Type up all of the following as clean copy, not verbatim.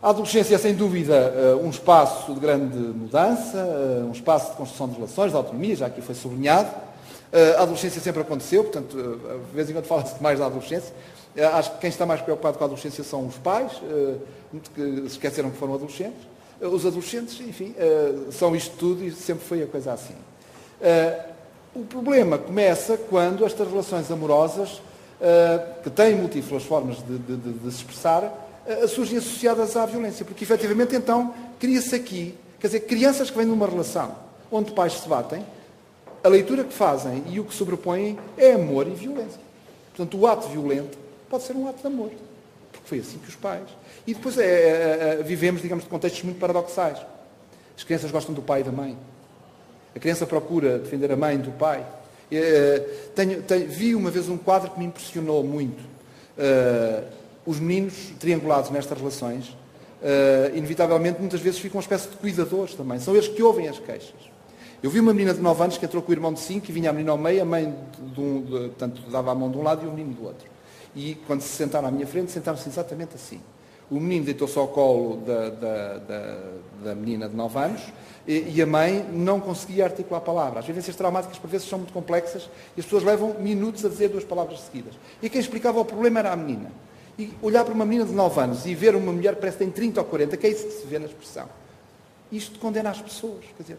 A adolescência é, sem dúvida, um espaço de grande mudança, um espaço de construção de relações, de autonomia, já aqui foi sublinhado. A adolescência sempre aconteceu, portanto, de vez em quando fala-se mais da adolescência. Acho que quem está mais preocupado com a adolescência são os pais, que se esqueceram que foram adolescentes. Os adolescentes, enfim, são isto tudo e sempre foi a coisa assim. O problema começa quando estas relações amorosas, que têm múltiplas formas de se expressar, surgem associadas à violência, porque efetivamente então cria-se aqui, quer dizer, crianças que vêm numa relação onde pais se batem, a leitura que fazem e o que sobrepõem é amor e violência. Portanto, o ato violento pode ser um ato de amor, porque foi assim que os pais... E depois vivemos, digamos, de contextos muito paradoxais. As crianças gostam do pai e da mãe. A criança procura defender a mãe do pai. Vi uma vez um quadro que me impressionou muito. Os meninos triangulados nestas relações, inevitavelmente, muitas vezes ficam uma espécie de cuidadores também. São eles que ouvem as queixas. Eu vi uma menina de 9 anos que entrou com o irmão de 5 e vinha a menina ao meio, a mãe portanto, dava a mão de um lado e o menino do outro. E quando se sentaram à minha frente, sentaram-se exatamente assim. O menino deitou-se ao colo da menina de 9 anos e a mãe não conseguia articular palavras. As vivências traumáticas, por vezes, são muito complexas e as pessoas levam minutos a dizer 2 palavras seguidas. E quem explicava o problema era a menina. E olhar para uma menina de 9 anos e ver uma mulher que parece que tem 30 ou 40, que é isso que se vê na expressão. Isto condena as pessoas. Quer dizer,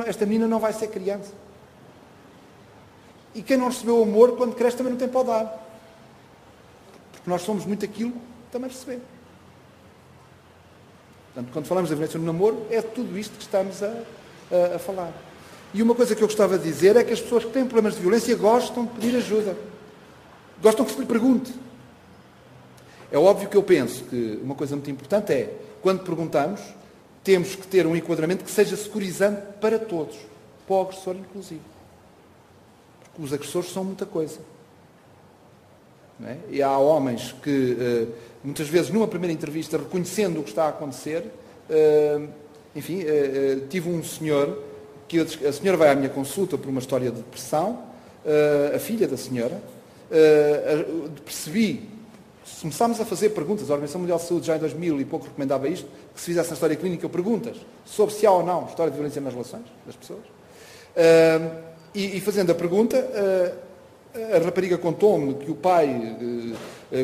esta menina não vai ser criança. E quem não recebeu amor, quando cresce, também não tem para dar. Porque nós somos muito aquilo que também recebemos. Portanto, quando falamos da violência no namoro, é tudo isto que estamos a falar. E uma coisa que eu gostava de dizer é que as pessoas que têm problemas de violência gostam de pedir ajuda. Gostam que se lhe pergunte. É óbvio que eu penso que uma coisa muito importante é, quando perguntamos, temos que ter um enquadramento que seja securizante para todos, para o agressor inclusive. Porque os agressores são muita coisa. Não é? E há homens que, muitas vezes, numa primeira entrevista, reconhecendo o que está a acontecer, tive um senhor, que a senhora vai à minha consulta por uma história de depressão, a filha da senhora, percebi, se começámos a fazer perguntas, a Organização Mundial de Saúde já em 2000 e pouco recomendava isto, que se fizesse na história clínica perguntas sobre se há ou não história de violência nas relações das pessoas. E fazendo a pergunta, a rapariga contou-me que o pai,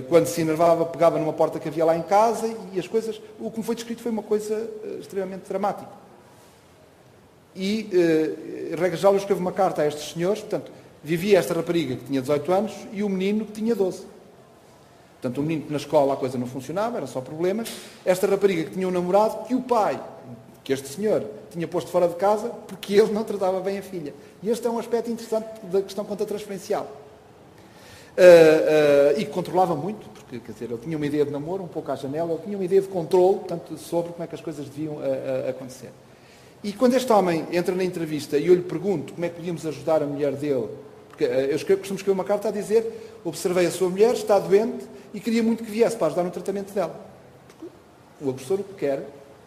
quando se enervava, pegava numa porta que havia lá em casa e as coisas, o que me foi descrito foi uma coisa extremamente dramática. E, regra geral, eu escrevo uma carta a estes senhores, portanto, vivia esta rapariga que tinha 18 anos e o menino que tinha 12. Portanto, o menino que na escola a coisa não funcionava, era só problemas. Esta rapariga que tinha um namorado que o pai, que este senhor, tinha posto fora de casa porque ele não tratava bem a filha. E este é um aspecto interessante da questão contratransferencial. E que controlava muito, porque, quer dizer, ele tinha uma ideia de namoro, um pouco à janela, ele tinha uma ideia de controle, portanto, sobre como é que as coisas deviam acontecer. E quando este homem entra na entrevista e eu lhe pergunto como é que podíamos ajudar a mulher dele, porque eu costumo escrever uma carta a dizer: observei a sua mulher, está doente e queria muito que viesse para ajudar no tratamento dela. Porque o agressor o que quer,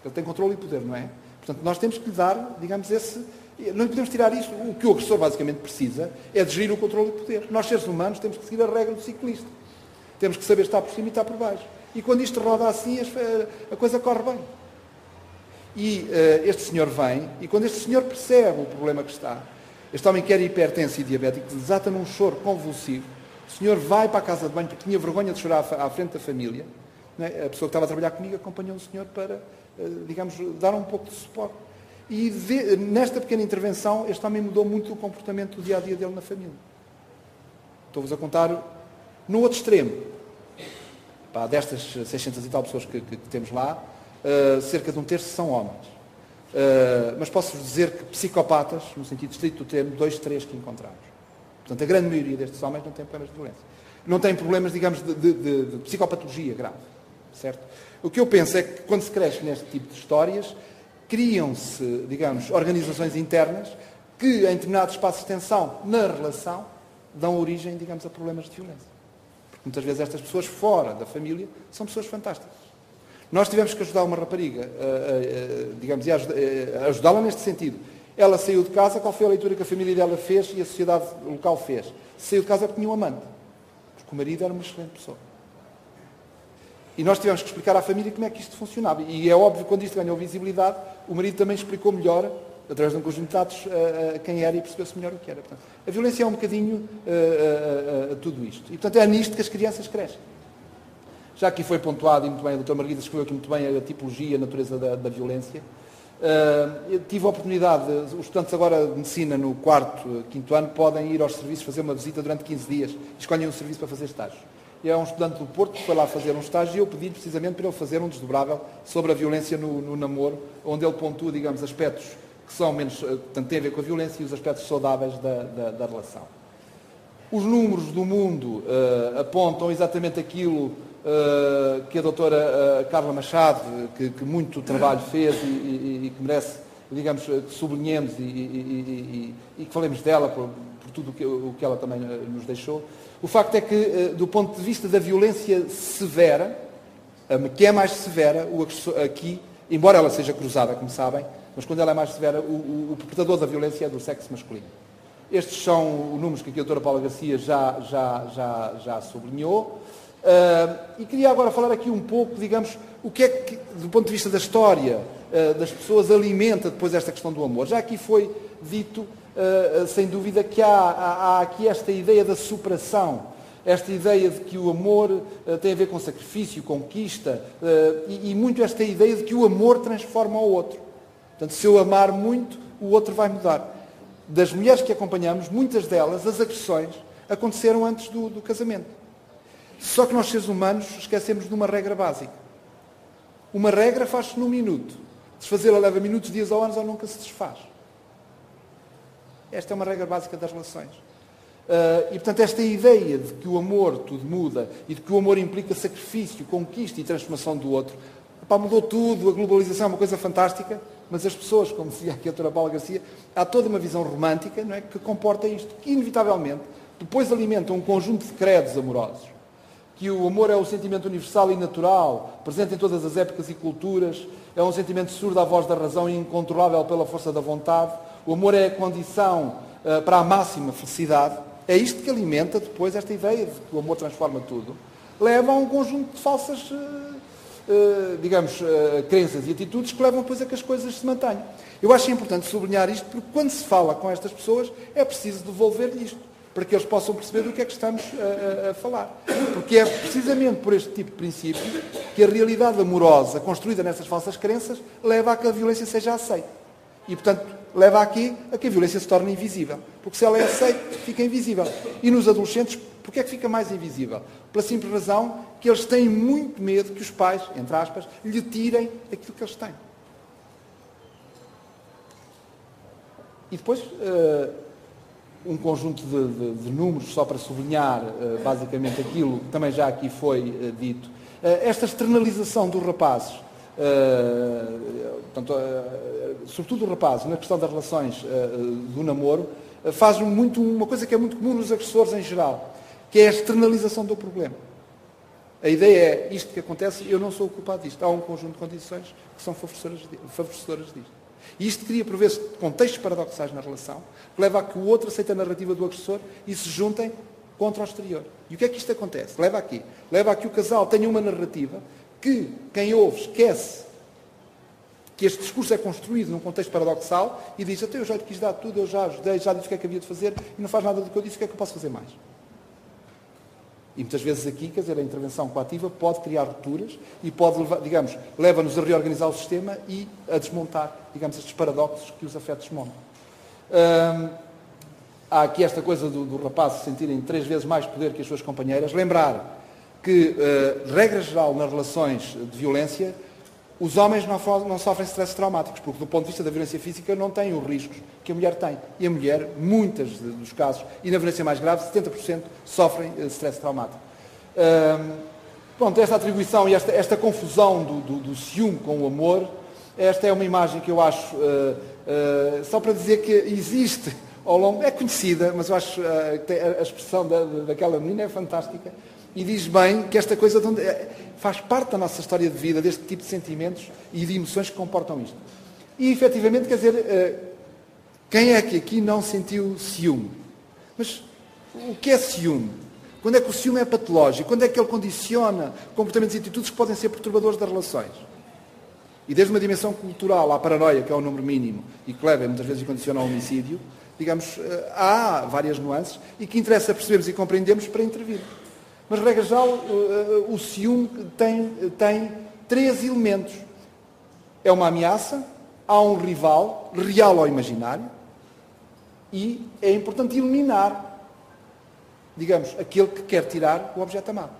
ele tem controle e poder, não é? Portanto, nós temos que lhe dar, digamos, não lhe podemos tirar isso. O que o agressor basicamente precisa é de gerir o controle e o poder. Nós, seres humanos, temos que seguir a regra do ciclista. Temos que saber estar por cima e estar por baixo. E quando isto roda assim, a coisa corre bem. E este senhor vem, e quando este senhor percebe o problema que está, este homem que era hipertenso e diabético, desata num choro convulsivo. O senhor vai para a casa de banho porque tinha vergonha de chorar à frente da família. Não é? A pessoa que estava a trabalhar comigo acompanhou o senhor para, digamos, dar um pouco de suporte. E nesta pequena intervenção, este homem mudou muito o comportamento do dia-a-dia dele na família. Estou-vos a contar no outro extremo. Destas 600 e tal pessoas que temos lá, cerca de um terço são homens. Mas posso-vos dizer que psicopatas, no sentido estrito do termo, 2, 3 que encontramos. Portanto, a grande maioria destes homens não tem problemas de violência. Não tem problemas, digamos, de psicopatologia grave. Certo? O que eu penso é que, quando se cresce neste tipo de histórias, criam-se, digamos, organizações internas que, em determinados espaços de tensão na relação, dão origem, digamos, a problemas de violência. Porque muitas vezes estas pessoas fora da família são pessoas fantásticas. Nós tivemos que ajudar uma rapariga, digamos, e ajudá-la neste sentido. Ela saiu de casa, qual foi a leitura que a família dela fez e a sociedade local fez? Saiu de casa porque tinha um amante. Porque o marido era uma excelente pessoa. E nós tivemos que explicar à família como é que isto funcionava. E é óbvio que quando isto ganhou visibilidade, o marido também explicou melhor, através de um conjunto de dados, quem era e percebeu-se melhor o que era. Portanto, a violência é um bocadinho tudo isto. E, portanto, é nisto que as crianças crescem. Já aqui foi pontuado, e muito bem, a doutora Margarida escreveu aqui muito bem a tipologia, a natureza da violência. Eu tive a oportunidade, os estudantes agora de medicina no 4º, 5º ano podem ir aos serviços fazer uma visita durante 15 dias. Escolhem um serviço para fazer estágio. E é um estudante do Porto que foi lá fazer um estágio e eu pedi precisamente para ele fazer um desdobrável sobre a violência no namoro, onde ele pontua, digamos, aspectos que são menos, portanto, têm a ver com a violência e os aspectos saudáveis da relação. Os números do mundo apontam exatamente aquilo que a doutora Carla Machado, que muito trabalho fez e que merece, digamos, que sublinhemos e que falemos dela por tudo o que ela também nos deixou. O facto é que, do ponto de vista da violência severa, que é mais severa, aqui, embora ela seja cruzada, como sabem, mas quando ela é mais severa, o perpetrador da violência é do sexo masculino. Estes são os números que aqui a doutora Paula Garcia já sublinhou. E queria agora falar aqui um pouco, digamos, o que é que, do ponto de vista da história das pessoas, alimenta depois esta questão do amor. Já aqui foi dito, sem dúvida, que há aqui esta ideia da superação, esta ideia de que o amor tem a ver com sacrifício, conquista, e muito esta ideia de que o amor transforma o outro. Portanto, se eu amar muito, o outro vai mudar. Das mulheres que acompanhamos, muitas delas, as agressões, aconteceram antes do casamento. Só que nós, seres humanos, esquecemos de uma regra básica. Uma regra faz-se num minuto. Desfazê-la leva minutos, dias ou anos, ou nunca se desfaz. Esta é uma regra básica das relações. E, portanto, esta ideia de que o amor tudo muda e de que o amor implica sacrifício, conquista e transformação do outro, mudou tudo, a globalização é uma coisa fantástica, mas as pessoas, como dizia aqui a doutora Paula Garcia, há toda uma visão romântica, não é, que comporta isto, que inevitavelmente depois alimenta um conjunto de credos amorosos. Que o amor é um sentimento universal e natural, presente em todas as épocas e culturas, é um sentimento surdo à voz da razão e incontrolável pela força da vontade. O amor é a condição para a máxima felicidade. É isto que alimenta depois esta ideia de que o amor transforma tudo. Leva a um conjunto de falsas, crenças e atitudes que levam depois a que as coisas se mantenham. Eu acho importante sublinhar isto, porque quando se fala com estas pessoas, é preciso devolver-lhe isto, para que eles possam perceber do que é que estamos a falar. Porque é precisamente por este tipo de princípio que a realidade amorosa, construída nessas falsas crenças, leva a que a violência seja aceita. E, portanto, leva aqui a que a violência se torne invisível. Porque se ela é aceita, fica invisível. E nos adolescentes, porquê é que fica mais invisível? Pela simples razão que eles têm muito medo que os pais, entre aspas, lhe tirem aquilo que eles têm. E depois, um conjunto de números, só para sublinhar basicamente aquilo que também já aqui foi dito. Esta externalização dos rapazes, sobretudo dos rapazes, na questão das relações do namoro, faz muito uma coisa que é muito comum nos agressores em geral, que é a externalização do problema. A ideia é, isto que acontece, eu não sou o culpado disto. Há um conjunto de condições que são favorecedoras disto. E isto cria, por vezes, contextos paradoxais na relação, que leva a que o outro aceite a narrativa do agressor e se juntem contra o exterior. E o que é que isto acontece? Leva a que o casal tenha uma narrativa que quem ouve esquece que este discurso é construído num contexto paradoxal e diz, até eu já lhe quis dar tudo, eu já ajudei, já disse o que é que havia de fazer e não faz nada do que eu disse, o que é que eu posso fazer mais? E muitas vezes aqui, quer dizer, a intervenção coativa pode criar rupturas e pode levar, digamos, leva-nos a reorganizar o sistema e a desmontar, digamos, estes paradoxos que os afetos montam. Há aqui esta coisa do rapaz se sentirem 3 vezes mais poder que as suas companheiras. Lembrar que, regra geral, nas relações de violência, os homens não sofrem stresses traumáticos, porque do ponto de vista da violência física não têm os riscos que a mulher tem. E a mulher, muitos dos casos, e na violência mais grave, 70% sofrem stress traumático. Esta atribuição e esta confusão do ciúme com o amor, esta é uma imagem que eu acho, só para dizer que existe ao longo, é conhecida, mas eu acho que a expressão daquela menina é fantástica, e diz bem que esta coisa faz parte da nossa história de vida, deste tipo de sentimentos e de emoções que comportam isto. E, efetivamente, quer dizer, quem é que aqui não sentiu ciúme? Mas o que é ciúme? Quando é que o ciúme é patológico? Quando é que ele condiciona comportamentos e atitudes que podem ser perturbadores das relações? E desde uma dimensão cultural à paranoia, que é o número mínimo, e que leva muitas vezes e condiciona ao homicídio, digamos, há várias nuances e que interessa percebermos e compreendermos para intervir. Mas, regra geral, o ciúme tem 3 elementos. É uma ameaça, há um rival, real ou imaginário, e é importante eliminar, digamos, aquele que quer tirar o objeto amado.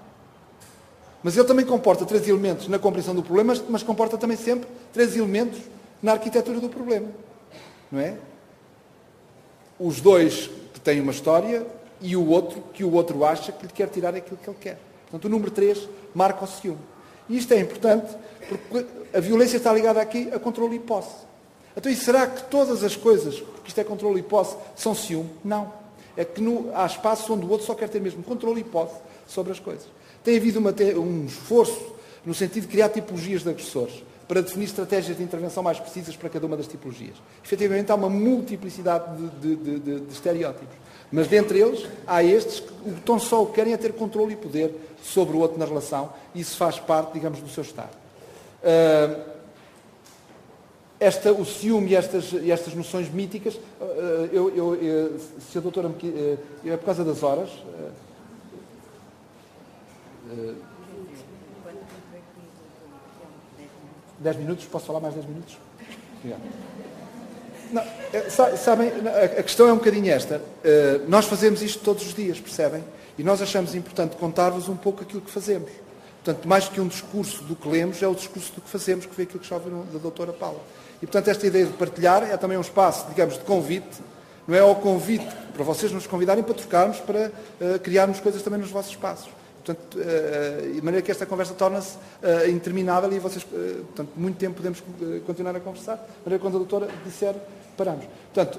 Mas ele também comporta 3 elementos na compreensão do problema, mas comporta também sempre 3 elementos na arquitetura do problema. Não é? Os 2 que têm uma história e o outro que o outro acha que lhe quer tirar aquilo que ele quer. Portanto, o número 3 marca o ciúme. E isto é importante porque a violência está ligada aqui a controle e posse. Então, e será que todas as coisas, porque isto é controle e posse, são ciúme? Não. É que há espaço onde o outro só quer ter mesmo controle e posse sobre as coisas. Tem havido um esforço no sentido de criar tipologias de agressores para definir estratégias de intervenção mais precisas para cada uma das tipologias. Efetivamente, há uma multiplicidade de estereótipos. Mas, dentre eles, há estes que tão só querem é ter controle e poder sobre o outro na relação, e isso faz parte, digamos, do seu estado. O ciúme e estas noções míticas, se a doutora me... é por causa das horas... 10 minutos? Posso falar mais 10 minutos? Obrigado. Não, sabem, a questão é um bocadinho esta. Nós fazemos isto todos os dias, percebem? E nós achamos importante contar-vos um pouco aquilo que fazemos. Portanto, mais que um discurso do que lemos, é o discurso do que fazemos, que foi aquilo que já ouviram da doutora Paula. E, portanto, esta ideia de partilhar é também um espaço, digamos, de convite. Não é o convite para vocês nos convidarem para trocarmos, para criarmos coisas também nos vossos espaços. Portanto, de maneira que esta conversa torna-se interminável e vocês, portanto, muito tempo podemos continuar a conversar. De maneira que quando a doutora disser, paramos. Portanto,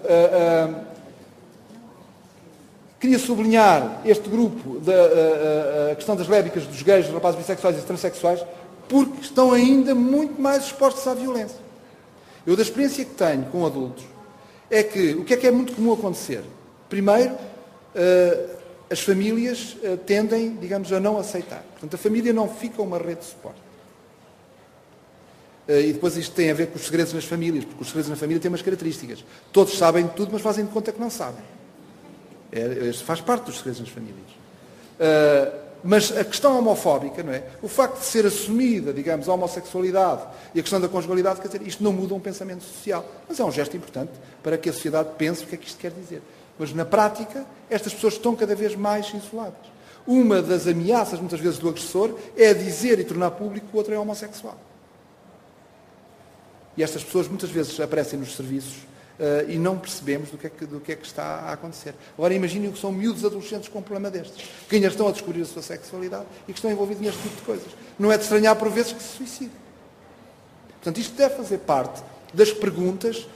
queria sublinhar este grupo, a questão das lésbicas, dos gays, dos rapazes bissexuais e transexuais, porque estão ainda muito mais expostos à violência. Eu, da experiência que tenho com adultos, é que o que é muito comum acontecer? Primeiro, as famílias tendem, digamos, a não aceitar. Portanto, a família não fica uma rede de suporte. E depois isto tem a ver com os segredos nas famílias, porque os segredos na família têm umas características. Todos sabem de tudo, mas fazem de conta que não sabem. Este faz parte dos segredos nas famílias. Mas a questão homofóbica, não é? O facto de ser assumida, digamos, a homossexualidade e a questão da conjugalidade, quer dizer, isto não muda um pensamento social. Mas é um gesto importante para que a sociedade pense o que é que isto quer dizer. Mas, na prática, estas pessoas estão cada vez mais isoladas. Uma das ameaças, muitas vezes, do agressor é dizer e tornar público que o outro é homossexual. E estas pessoas, muitas vezes, aparecem nos serviços e não percebemos do que é que está a acontecer. Agora, imaginem que são miúdos adolescentes com um problema destes, que ainda estão a descobrir a sua sexualidade e que estão envolvidos neste tipo de coisas. Não é de estranhar, por vezes, que se suicidem. Portanto, isto deve fazer parte das perguntas,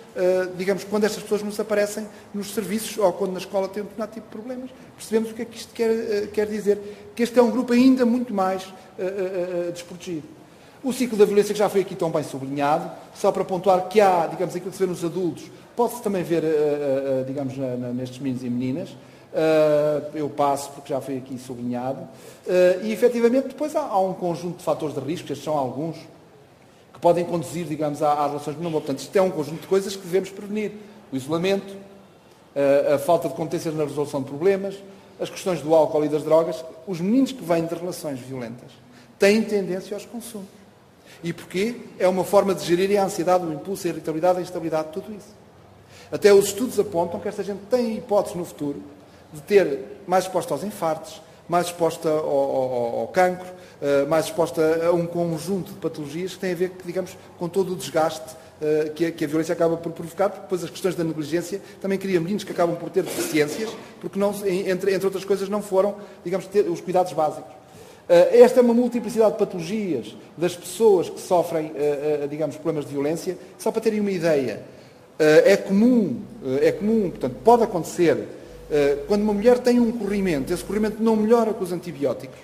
digamos, quando estas pessoas nos aparecem nos serviços ou quando na escola tem um determinado tipo de problemas. Percebemos o que é que isto quer dizer. Que este é um grupo ainda muito mais desprotegido. O ciclo da violência, que já foi aqui tão bem sublinhado, só para pontuar que há, digamos, aquilo que se vê nos adultos, pode-se também ver, digamos, nestes meninos e meninas. Eu passo, porque já foi aqui sublinhado. E, efetivamente, depois há um conjunto de fatores de risco, estes são alguns, que podem conduzir, digamos, às relações de namoro. Portanto, isto é um conjunto de coisas que devemos prevenir. O isolamento, a falta de competências na resolução de problemas, as questões do álcool e das drogas. Os meninos que vêm de relações violentas têm tendência aos consumos. E porquê? É uma forma de gerir a ansiedade, o impulso, a irritabilidade, a instabilidade, tudo isso. Até os estudos apontam que esta gente tem hipótese no futuro de ter mais exposta aos infartos, mais exposta ao cancro, mais exposta a um conjunto de patologias que têm a ver, digamos, com todo o desgaste que a violência acaba por provocar, porque depois as questões da negligência também criam meninos que acabam por ter deficiências, porque, não, entre outras coisas, não foram, digamos, ter os cuidados básicos. Esta é uma multiplicidade de patologias das pessoas que sofrem, digamos, problemas de violência. Só para terem uma ideia, é comum, portanto, pode acontecer, quando uma mulher tem um corrimento, esse corrimento não melhora com os antibióticos.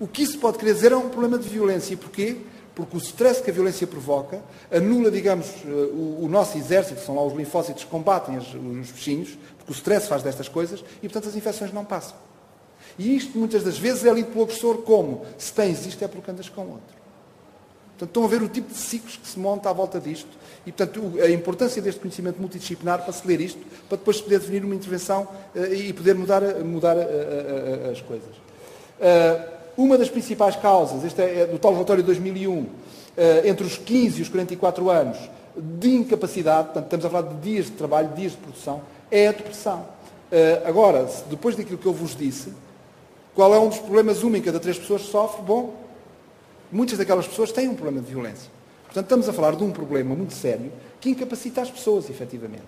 O que isso pode querer dizer é um problema de violência. E porquê? Porque o stress que a violência provoca anula, digamos, o nosso exército, são lá os linfócitos que combatem os bichinhos, porque o stress faz destas coisas e, portanto, as infecções não passam. E isto, muitas das vezes, é lido pelo agressor como: se tens isto é porque andas com outro. Portanto, estão a ver o tipo de ciclos que se monta à volta disto. E, portanto, a importância deste conhecimento multidisciplinar para se ler isto, para depois se poder definir uma intervenção e poder mudar as coisas. Uma das principais causas, este é do tal relatório de 2001, entre os 15 e os 44 anos, de incapacidade, portanto, estamos a falar de dias de trabalho, dias de produção, é a depressão. Agora, depois daquilo que eu vos disse, qual é um dos problemas? Uma em cada 3 pessoas sofre? Bom, muitas daquelas pessoas têm um problema de violência. Portanto, estamos a falar de um problema muito sério que incapacita as pessoas, efetivamente.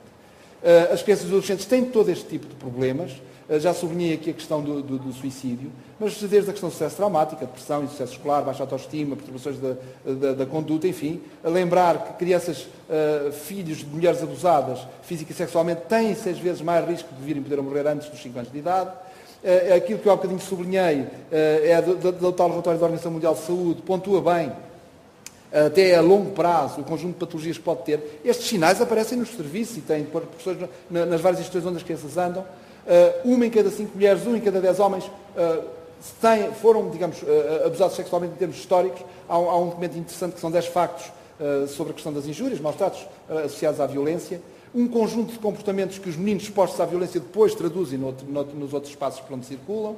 As crianças e os adolescentes têm todo este tipo de problemas. Já sublinhei aqui a questão do suicídio, mas desde a questão do sucesso traumático, a depressão, insucesso escolar, baixa autoestima, perturbações da conduta, enfim. A lembrar que crianças, filhos de mulheres abusadas, física e sexualmente, têm 6 vezes mais risco de virem poder morrer antes dos 5 anos de idade. Aquilo que eu há bocadinho sublinhei é do tal relatório da Organização Mundial de Saúde, pontua bem, até a longo prazo, o conjunto de patologias que pode ter. Estes sinais aparecem nos serviços e têm pessoas nas várias instituições onde as crianças andam. Uma em cada 5 mulheres, um em cada 10 homens foram, digamos, abusados sexualmente em termos históricos. Há um documento interessante que são 10 factos sobre a questão das injúrias, maus-tratos associados à violência. Um conjunto de comportamentos que os meninos expostos à violência depois traduzem nos outros espaços por onde circulam.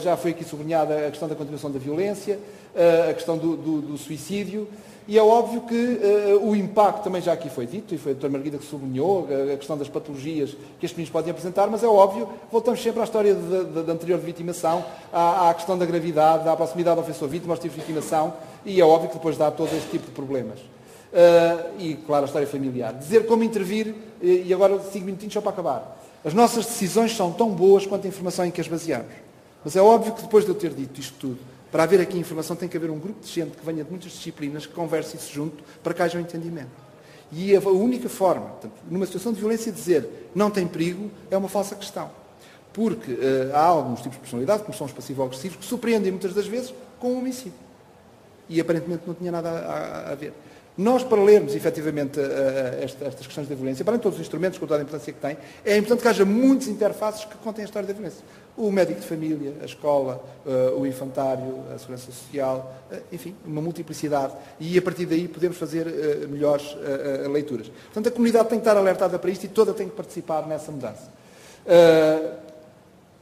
Já foi aqui sublinhada a questão da continuação da violência, a questão do suicídio, e é óbvio que o impacto também já aqui foi dito, e foi a doutora Margarida que sublinhou, a questão das patologias que estes meninos podem apresentar, mas é óbvio, voltamos sempre à história da anterior de vitimação, à questão da gravidade, à proximidade do ofensor-vítima, aos tipos de vitimação, e é óbvio que depois dá todo este tipo de problemas. E, claro, a história familiar. Dizer como intervir, e agora 5 minutinhos só para acabar. As nossas decisões são tão boas quanto a informação em que as baseamos. Mas é óbvio que depois de eu ter dito isto tudo, para haver aqui informação tem que haver um grupo de gente que venha de muitas disciplinas, que converse isso junto, para que haja um entendimento. E a única forma, portanto, numa situação de violência, dizer não tem perigo, é uma falsa questão. Porque há alguns tipos de personalidade, como são os passivo-agressivos, que surpreendem muitas das vezes com um homicídio. E aparentemente não tinha nada a ver. Nós, para lermos efetivamente estas questões da violência, para todos os instrumentos, com toda a importância que têm, é importante que haja muitas interfaces que contem a história da violência. O médico de família, a escola, o infantário, a segurança social, enfim, uma multiplicidade. E a partir daí podemos fazer melhores leituras. Portanto, a comunidade tem que estar alertada para isto e toda tem que participar nessa mudança.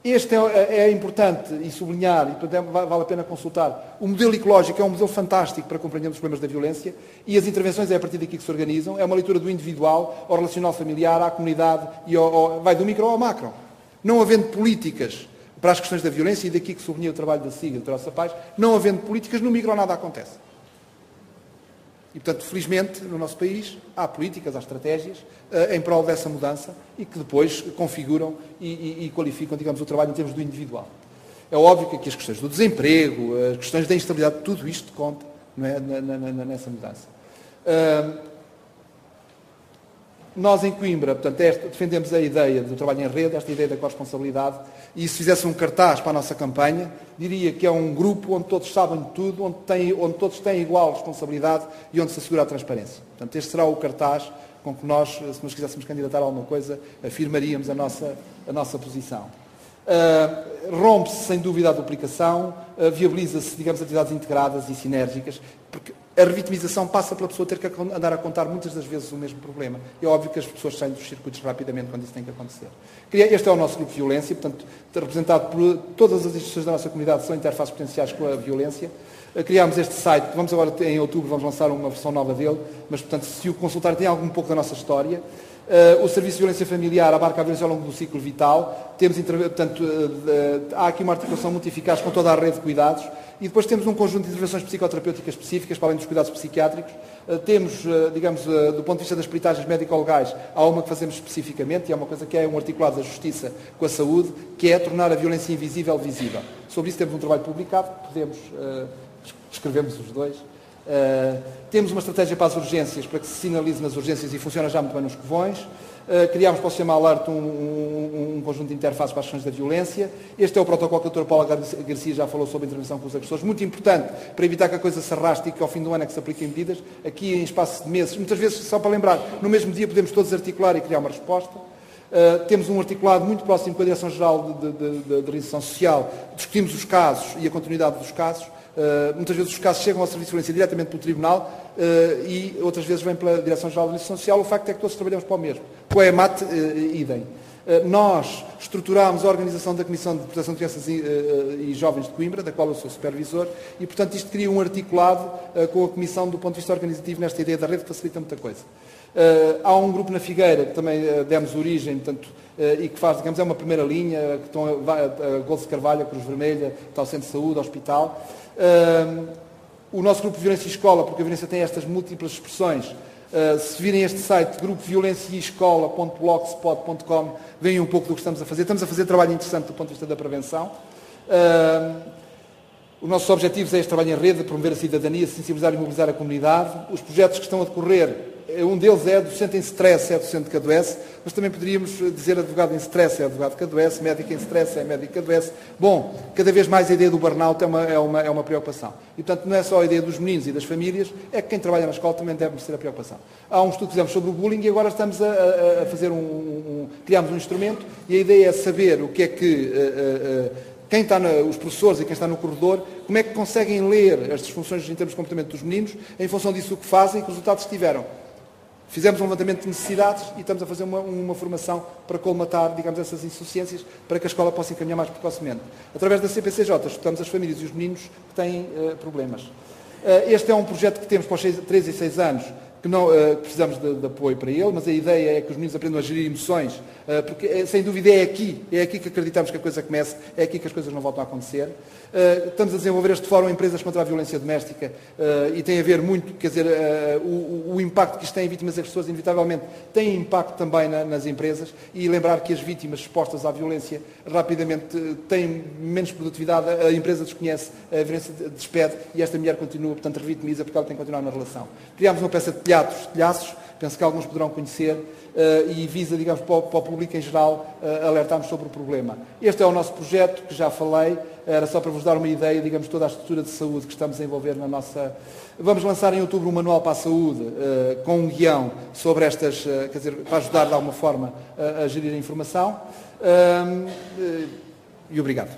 Este é importante e sublinhar, e vale a pena consultar. O modelo ecológico é um modelo fantástico para compreendermos os problemas da violência e as intervenções é a partir daqui que se organizam. É uma leitura do individual ao relacional familiar, à comunidade, e vai do micro ao macro. Não havendo políticas para as questões da violência, e daqui que sublinhei o trabalho da SIGA, do Traço da Paz, não havendo políticas, no micro nada acontece. E, portanto, felizmente, no nosso país, há políticas, há estratégias em prol dessa mudança e que depois configuram e qualificam, digamos, o trabalho em termos do individual. É óbvio que aqui as questões do desemprego, as questões da instabilidade, tudo isto conta, não é, nessa mudança. Nós, em Coimbra, portanto, defendemos a ideia do trabalho em rede, esta ideia da corresponsabilidade, e se fizesse um cartaz para a nossa campanha, diria que é um grupo onde todos sabem de tudo, onde todos têm igual responsabilidade e onde se assegura a transparência. Portanto, este será o cartaz com que nós, se nos quiséssemos candidatar a alguma coisa, afirmaríamos a nossa posição. Rompe-se, sem dúvida, a duplicação, viabiliza-se, digamos, atividades integradas e sinérgicas, porque a revitimização passa pela pessoa ter que andar a contar muitas das vezes o mesmo problema. É óbvio que as pessoas saem dos circuitos rapidamente quando isso tem que acontecer. Este é o nosso grupo de violência, portanto, representado por todas as instituições da nossa comunidade, são interfaces potenciais com a violência. Criámos este site, vamos agora, em outubro, vamos lançar uma versão nova dele, mas, portanto, se o consultar tem um pouco da nossa história. O Serviço de Violência Familiar abarca a violência ao longo do ciclo vital. Portanto, há aqui uma articulação muito eficaz com toda a rede de cuidados. E depois temos um conjunto de intervenções psicoterapêuticas específicas, para além dos cuidados psiquiátricos. Temos, digamos, do ponto de vista das peritagens médico-legais, há uma que fazemos especificamente, e é uma coisa que é um articulado da Justiça com a Saúde, que é tornar a violência invisível visível. Sobre isso temos um trabalho publicado, podemos, escrevemos os dois. Temos uma estratégia para as urgências, para que se sinalize nas urgências e funciona já muito bem nos covões. Criámos para o Sistema Alerta um conjunto de interfaces para as questões da violência. Este é o protocolo que a doutora Paula Garcia já falou sobre a intervenção com os agressores, muito importante para evitar que a coisa se arraste e que ao fim do ano é que se apliquem medidas. Aqui em espaço de meses, muitas vezes, só para lembrar, no mesmo dia podemos todos articular e criar uma resposta. Temos um articulado muito próximo com a Direção-Geral de Reinserção Social, discutimos os casos e a continuidade dos casos. Muitas vezes os casos chegam ao Serviço de Violência diretamente pelo Tribunal e outras vezes vêm pela Direção-Geral de Reinserção Social. O facto é que todos trabalhamos para o mesmo. Com a EMAT, idem. Nós estruturámos a organização da Comissão de Proteção de Crianças e Jovens de Coimbra, da qual eu sou supervisor, e, portanto, isto cria um articulado com a Comissão do ponto de vista organizativo nesta ideia da rede que facilita muita coisa. Há um grupo na Figueira que também demos origem, portanto, e que faz, digamos, é uma primeira linha, que estão a Golfo de Carvalho, a Cruz Vermelha, está o Centro de Saúde, o Hospital. O nosso grupo de Violência e Escola, porque a violência tem estas múltiplas expressões. Se virem este site, grupoviolênciaescola.blogspot.com, veem um pouco do que estamos a fazer. Estamos a fazer trabalho interessante do ponto de vista da prevenção. Os nossos objetivos é este trabalho em rede, promover a cidadania, sensibilizar e mobilizar a comunidade. Os projetos que estão a decorrer, um deles é docente em stress, é docente que adoece, mas também poderíamos dizer advogado em stress, é advogado que adoece, médico em stress, é médico que adoece. Bom, cada vez mais a ideia do burnout é uma preocupação. E, portanto, não é só a ideia dos meninos e das famílias, é que quem trabalha na escola também deve ser a preocupação. Há um estudo que fizemos sobre o bullying e agora estamos a fazer criamos um instrumento e a ideia é saber o que é que quem está os professores e quem está no corredor, como é que conseguem ler as disfunções em termos de comportamento dos meninos, em função disso o que fazem e que resultados tiveram. Fizemos um levantamento de necessidades e estamos a fazer uma formação para colmatar, digamos, essas insuficiências, para que a escola possa encaminhar mais precocemente. Através da CPCJ, estudamos as famílias e os meninos que têm problemas. Este é um projeto que temos para os 3 e 6 anos, que precisamos de apoio para ele, mas a ideia é que os meninos aprendam a gerir emoções, porque, sem dúvida, é aqui que acreditamos que a coisa começa, é aqui que as coisas não voltam a acontecer. Estamos a desenvolver este fórum Empresas contra a Violência Doméstica e tem a ver muito, quer dizer, o impacto que isto tem em vítimas agressores, inevitavelmente, tem impacto também nas empresas, e lembrar que as vítimas expostas à violência rapidamente têm menos produtividade, a empresa desconhece, a violência despede e esta mulher continua, portanto, revitimiza porque ela tem que continuar na relação. Criámos uma peça de telhaços, penso que alguns poderão conhecer, e visa, digamos, para o público em geral, alertarmos sobre o problema. Este é o nosso projeto, que já falei, era só para vos dar uma ideia, digamos, toda a estrutura de saúde que estamos a envolver na nossa... Vamos lançar em outubro um manual para a saúde, com um guião sobre estas, quer dizer, para ajudar de alguma forma a gerir a informação. E obrigado.